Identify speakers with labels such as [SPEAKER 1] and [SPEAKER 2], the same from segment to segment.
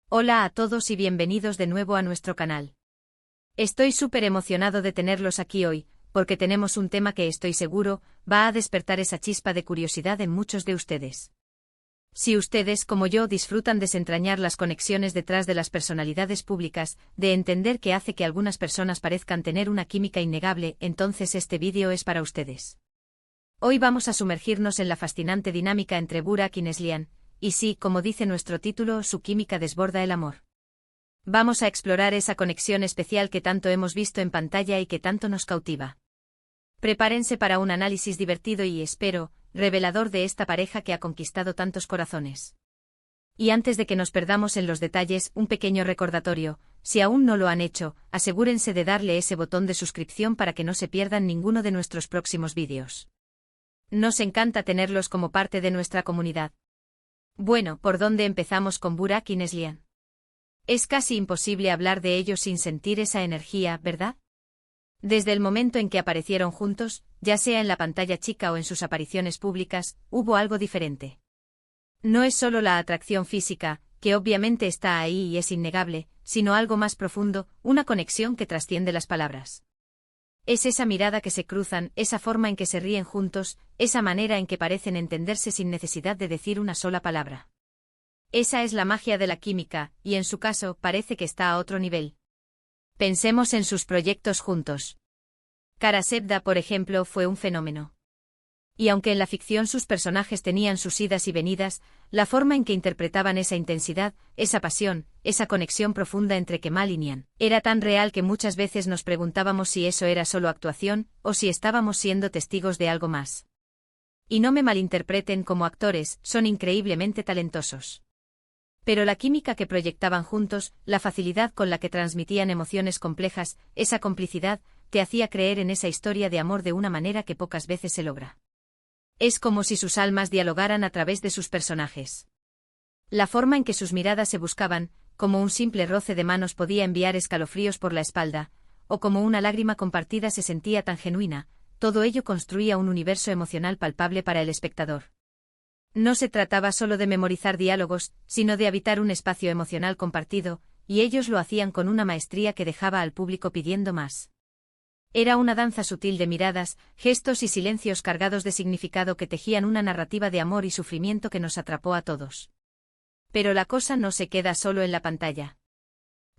[SPEAKER 1] Hola a todos y bienvenidos de nuevo a nuestro canal. Estoy súper emocionado de tenerlos aquí hoy, porque tenemos un tema que estoy seguro va a despertar esa chispa de curiosidad en muchos de ustedes. Si ustedes, como yo, disfrutan desentrañar las conexiones detrás de las personalidades públicas, de entender qué hace que algunas personas parezcan tener una química innegable, entonces este vídeo es para ustedes. Hoy vamos a sumergirnos en la fascinante dinámica entre Burak y Neslihan. Y sí, como dice nuestro título, su química desborda el amor. Vamos a explorar esa conexión especial que tanto hemos visto en pantalla y que tanto nos cautiva. Prepárense para un análisis divertido y, espero, revelador de esta pareja que ha conquistado tantos corazones. Y antes de que nos perdamos en los detalles, un pequeño recordatorio: si aún no lo han hecho, asegúrense de darle ese botón de suscripción para que no se pierdan ninguno de nuestros próximos vídeos. Nos encanta tenerlos como parte de nuestra comunidad. Bueno, ¿por dónde empezamos con Burak y Neslihan? Es casi imposible hablar de ellos sin sentir esa energía, ¿verdad? Desde el momento en que aparecieron juntos, ya sea en la pantalla chica o en sus apariciones públicas, hubo algo diferente. No es solo la atracción física, que obviamente está ahí y es innegable, sino algo más profundo, una conexión que trasciende las palabras. Es esa mirada que se cruzan, esa forma en que se ríen juntos, esa manera en que parecen entenderse sin necesidad de decir una sola palabra. Esa es la magia de la química, y en su caso, parece que está a otro nivel. Pensemos en sus proyectos juntos. Kara Sevda, por ejemplo, fue un fenómeno. Y aunque en la ficción sus personajes tenían sus idas y venidas, la forma en que interpretaban esa intensidad, esa pasión, esa conexión profunda entre Kemal y Nihan, era tan real que muchas veces nos preguntábamos si eso era solo actuación, o si estábamos siendo testigos de algo más. Y no me malinterpreten, como actores, son increíblemente talentosos. Pero la química que proyectaban juntos, la facilidad con la que transmitían emociones complejas, esa complicidad, te hacía creer en esa historia de amor de una manera que pocas veces se logra. Es como si sus almas dialogaran a través de sus personajes. La forma en que sus miradas se buscaban, como un simple roce de manos podía enviar escalofríos por la espalda, o como una lágrima compartida se sentía tan genuina, todo ello construía un universo emocional palpable para el espectador. No se trataba solo de memorizar diálogos, sino de habitar un espacio emocional compartido, y ellos lo hacían con una maestría que dejaba al público pidiendo más. Era una danza sutil de miradas, gestos y silencios cargados de significado que tejían una narrativa de amor y sufrimiento que nos atrapó a todos. Pero la cosa no se queda solo en la pantalla.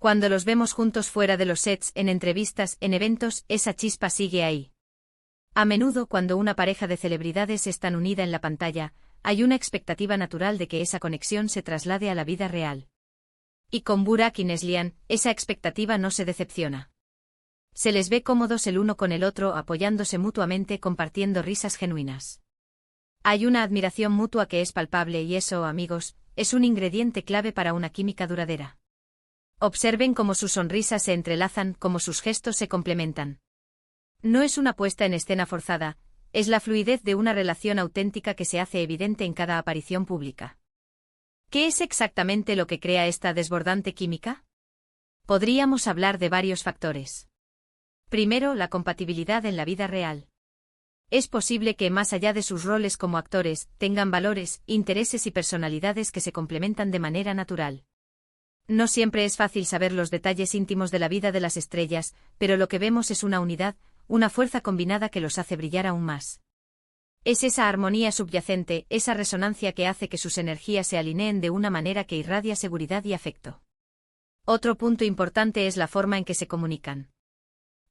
[SPEAKER 1] Cuando los vemos juntos fuera de los sets, en entrevistas, en eventos, esa chispa sigue ahí. A menudo, cuando una pareja de celebridades es tan unida en la pantalla, hay una expectativa natural de que esa conexión se traslade a la vida real. Y con Burak y Neslihan, esa expectativa no se decepciona. Se les ve cómodos el uno con el otro, apoyándose mutuamente, compartiendo risas genuinas. Hay una admiración mutua que es palpable y eso, amigos, es un ingrediente clave para una química duradera. Observen cómo sus sonrisas se entrelazan, cómo sus gestos se complementan. No es una puesta en escena forzada, es la fluidez de una relación auténtica que se hace evidente en cada aparición pública. ¿Qué es exactamente lo que crea esta desbordante química? Podríamos hablar de varios factores. Primero, la compatibilidad en la vida real. Es posible que, más allá de sus roles como actores, tengan valores, intereses y personalidades que se complementan de manera natural. No siempre es fácil saber los detalles íntimos de la vida de las estrellas, pero lo que vemos es una unidad, una fuerza combinada que los hace brillar aún más. Es esa armonía subyacente, esa resonancia que hace que sus energías se alineen de una manera que irradia seguridad y afecto. Otro punto importante es la forma en que se comunican.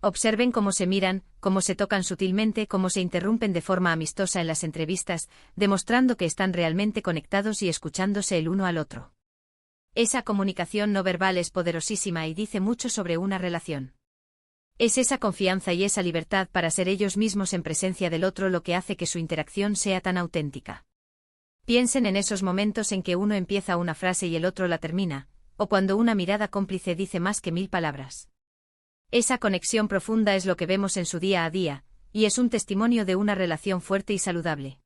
[SPEAKER 1] Observen cómo se miran, cómo se tocan sutilmente, cómo se interrumpen de forma amistosa en las entrevistas, demostrando que están realmente conectados y escuchándose el uno al otro. Esa comunicación no verbal es poderosísima y dice mucho sobre una relación. Es esa confianza y esa libertad para ser ellos mismos en presencia del otro lo que hace que su interacción sea tan auténtica. Piensen en esos momentos en que uno empieza una frase y el otro la termina, o cuando una mirada cómplice dice más que 1000 palabras. Esa conexión profunda es lo que vemos en su día a día, y es un testimonio de una relación fuerte y saludable.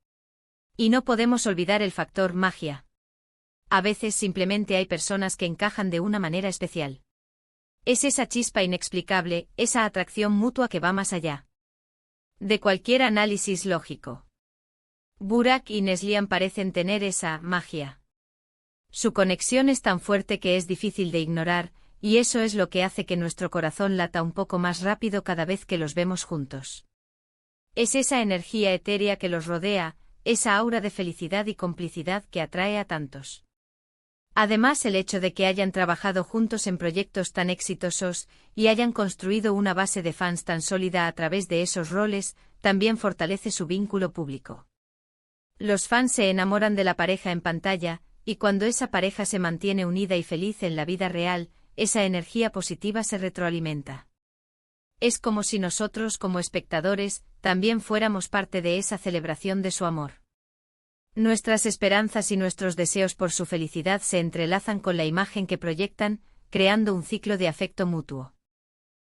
[SPEAKER 1] Y no podemos olvidar el factor magia. A veces simplemente hay personas que encajan de una manera especial. Es esa chispa inexplicable, esa atracción mutua que va más allá de cualquier análisis lógico. Burak y Neslihan parecen tener esa magia. Su conexión es tan fuerte que es difícil de ignorar, y eso es lo que hace que nuestro corazón lata un poco más rápido cada vez que los vemos juntos. Es esa energía etérea que los rodea, esa aura de felicidad y complicidad que atrae a tantos. Además, el hecho de que hayan trabajado juntos en proyectos tan exitosos y hayan construido una base de fans tan sólida a través de esos roles, también fortalece su vínculo público. Los fans se enamoran de la pareja en pantalla, y cuando esa pareja se mantiene unida y feliz en la vida real, esa energía positiva se retroalimenta. Es como si nosotros, como espectadores, también fuéramos parte de esa celebración de su amor. Nuestras esperanzas y nuestros deseos por su felicidad se entrelazan con la imagen que proyectan, creando un ciclo de afecto mutuo.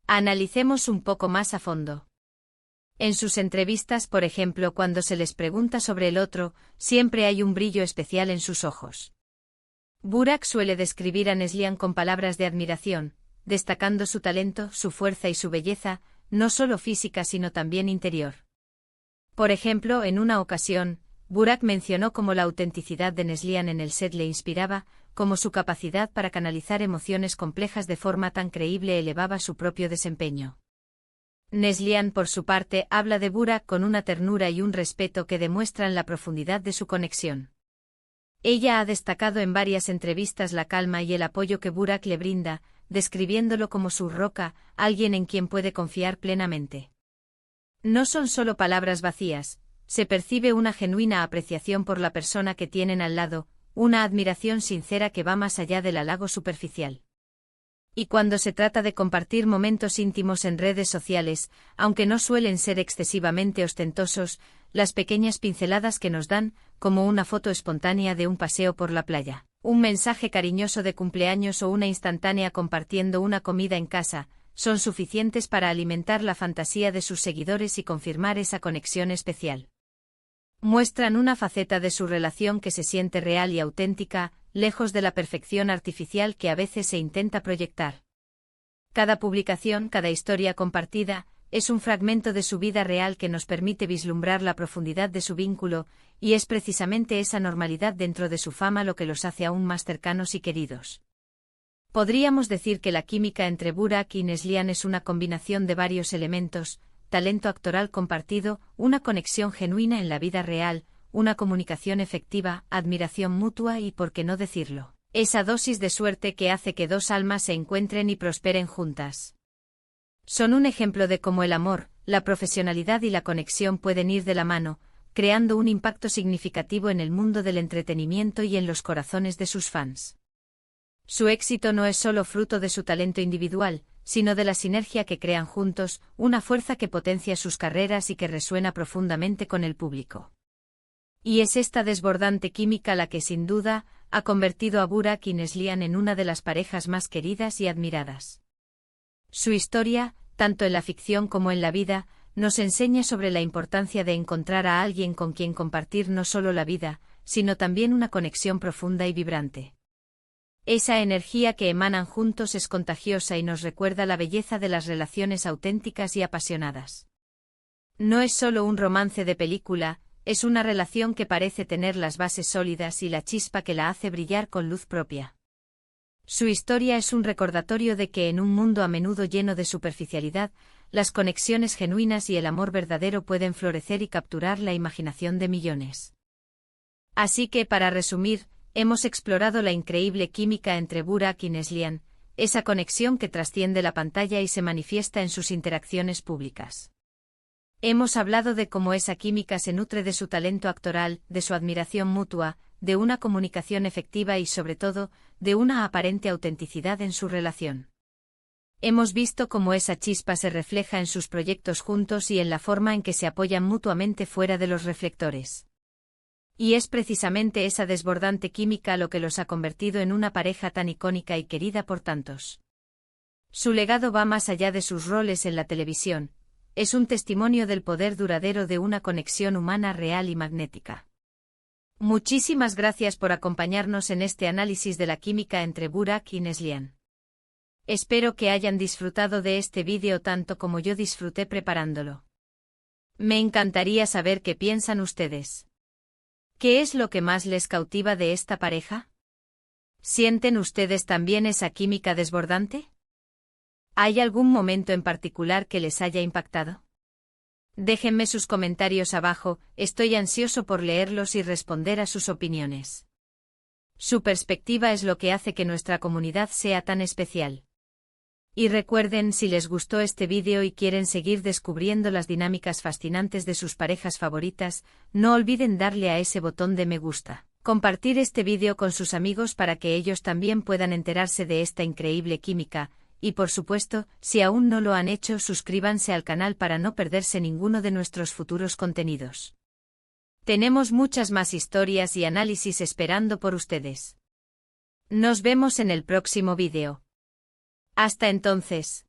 [SPEAKER 1] Analicemos un poco más a fondo. En sus entrevistas, por ejemplo, cuando se les pregunta sobre el otro, siempre hay un brillo especial en sus ojos. Burak suele describir a Neslihan con palabras de admiración, destacando su talento, su fuerza y su belleza, no solo física sino también interior. Por ejemplo, en una ocasión, Burak mencionó cómo la autenticidad de Neslihan en el set le inspiraba, cómo su capacidad para canalizar emociones complejas de forma tan creíble elevaba su propio desempeño. Neslihan, por su parte, habla de Burak con una ternura y un respeto que demuestran la profundidad de su conexión. Ella ha destacado en varias entrevistas la calma y el apoyo que Burak le brinda, describiéndolo como su roca, alguien en quien puede confiar plenamente. No son solo palabras vacías, se percibe una genuina apreciación por la persona que tienen al lado, una admiración sincera que va más allá del halago superficial. Y cuando se trata de compartir momentos íntimos en redes sociales, aunque no suelen ser excesivamente ostentosos, las pequeñas pinceladas que nos dan, como una foto espontánea de un paseo por la playa, un mensaje cariñoso de cumpleaños o una instantánea compartiendo una comida en casa, son suficientes para alimentar la fantasía de sus seguidores y confirmar esa conexión especial. Muestran una faceta de su relación que se siente real y auténtica, lejos de la perfección artificial que a veces se intenta proyectar. Cada publicación, cada historia compartida, es un fragmento de su vida real que nos permite vislumbrar la profundidad de su vínculo, y es precisamente esa normalidad dentro de su fama lo que los hace aún más cercanos y queridos. Podríamos decir que la química entre Burak y Neslihan es una combinación de varios elementos: talento actoral compartido, una conexión genuina en la vida real, una comunicación efectiva, admiración mutua y, por qué no decirlo, esa dosis de suerte que hace que dos almas se encuentren y prosperen juntas. Son un ejemplo de cómo el amor, la profesionalidad y la conexión pueden ir de la mano, creando un impacto significativo en el mundo del entretenimiento y en los corazones de sus fans. Su éxito no es solo fruto de su talento individual, sino de la sinergia que crean juntos, una fuerza que potencia sus carreras y que resuena profundamente con el público. Y es esta desbordante química la que, sin duda, ha convertido a Burak y Neslihan en una de las parejas más queridas y admiradas. Su historia, tanto en la ficción como en la vida, nos enseña sobre la importancia de encontrar a alguien con quien compartir no solo la vida, sino también una conexión profunda y vibrante. Esa energía que emanan juntos es contagiosa y nos recuerda la belleza de las relaciones auténticas y apasionadas. No es solo un romance de película, es una relación que parece tener las bases sólidas y la chispa que la hace brillar con luz propia. Su historia es un recordatorio de que en un mundo a menudo lleno de superficialidad, las conexiones genuinas y el amor verdadero pueden florecer y capturar la imaginación de millones. Así que, para resumir, hemos explorado la increíble química entre Burak y Neslihan, esa conexión que trasciende la pantalla y se manifiesta en sus interacciones públicas. Hemos hablado de cómo esa química se nutre de su talento actoral, de su admiración mutua, de una comunicación efectiva y, sobre todo, de una aparente autenticidad en su relación. Hemos visto cómo esa chispa se refleja en sus proyectos juntos y en la forma en que se apoyan mutuamente fuera de los reflectores. Y es precisamente esa desbordante química lo que los ha convertido en una pareja tan icónica y querida por tantos. Su legado va más allá de sus roles en la televisión, es un testimonio del poder duradero de una conexión humana real y magnética. Muchísimas gracias por acompañarnos en este análisis de la química entre Burak y Neslihan. Espero que hayan disfrutado de este vídeo tanto como yo disfruté preparándolo. Me encantaría saber qué piensan ustedes. ¿Qué es lo que más les cautiva de esta pareja? ¿Sienten ustedes también esa química desbordante? ¿Hay algún momento en particular que les haya impactado? Déjenme sus comentarios abajo, estoy ansioso por leerlos y responder a sus opiniones. Su perspectiva es lo que hace que nuestra comunidad sea tan especial. Y recuerden, si les gustó este vídeo y quieren seguir descubriendo las dinámicas fascinantes de sus parejas favoritas, no olviden darle a ese botón de me gusta. Compartir este vídeo con sus amigos para que ellos también puedan enterarse de esta increíble química, y por supuesto, si aún no lo han hecho, suscríbanse al canal para no perderse ninguno de nuestros futuros contenidos. Tenemos muchas más historias y análisis esperando por ustedes. Nos vemos en el próximo vídeo. Hasta entonces.